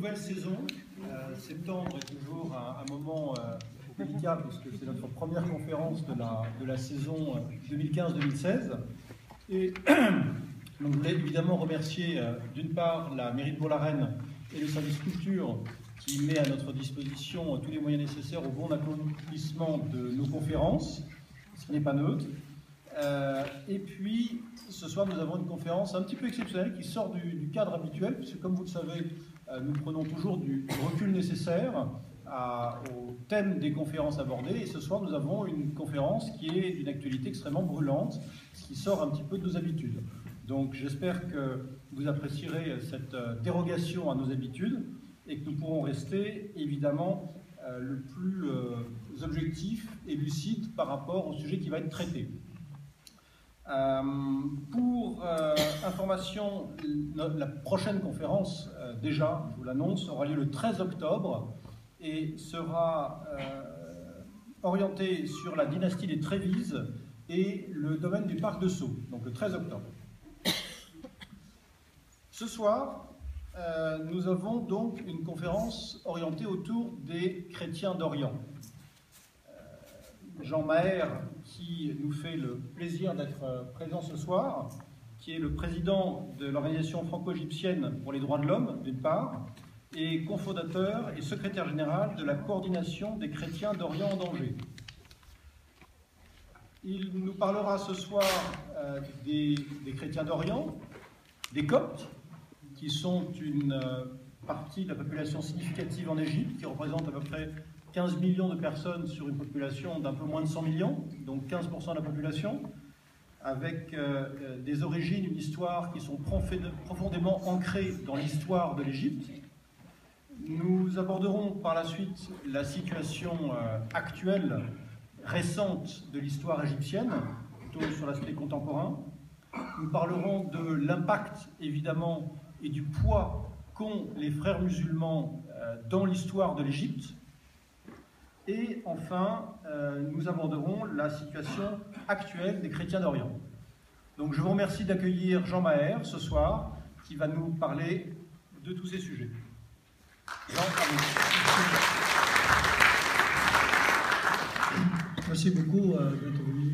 nouvelle saison. Septembre est toujours un moment délicat puisque c'est notre première conférence de la saison 2015-2016. Et donc, je voulais évidemment remercier d'une part la mairie de Bourg-la-Reine et le service culture qui met à notre disposition tous les moyens nécessaires au bon accomplissement de nos conférences, ce qui n'est pas neutre. Et puis, ce soir, nous avons une conférence un petit peu exceptionnelle qui sort du cadre habituel, puisque comme vous le savez, nous prenons toujours du recul nécessaire au thème des conférences abordées. Et ce soir, nous avons une conférence qui est d'une actualité extrêmement brûlante, ce qui sort un petit peu de nos habitudes. Donc, j'espère que vous apprécierez cette dérogation à nos habitudes et que nous pourrons rester, évidemment, le plus objectif et lucide par rapport au sujet qui va être traité. Pour information, la prochaine conférence, déjà, je vous l'annonce, aura lieu le 13 octobre et sera orientée sur la dynastie des Trévises et le domaine du parc de Sceaux, donc le 13 octobre. Ce soir, nous avons donc une conférence orientée autour des chrétiens d'Orient. Jean Maher, qui nous fait le plaisir d'être présent ce soir, qui est le président de l'organisation franco-égyptienne pour les droits de l'homme, d'une part, et cofondateur et secrétaire général de la coordination des chrétiens d'Orient en danger. Il nous parlera ce soir des chrétiens d'Orient, des Coptes, qui sont une partie de la population significative en Égypte, qui représente à peu près 15 millions de personnes sur une population d'un peu moins de 100 millions, donc 15% de la population, avec des origines, une histoire qui sont profondément ancrées dans l'histoire de l'Égypte. Nous aborderons par la suite la situation actuelle, récente de l'histoire égyptienne, plutôt sur l'aspect contemporain. Nous parlerons de l'impact, évidemment, et du poids qu'ont les frères musulmans dans l'histoire de l'Égypte. Et enfin, nous aborderons la situation actuelle des chrétiens d'Orient. Donc je vous remercie d'accueillir Jean Maher ce soir, qui va nous parler de tous ces sujets. Jean, merci beaucoup d'être venu.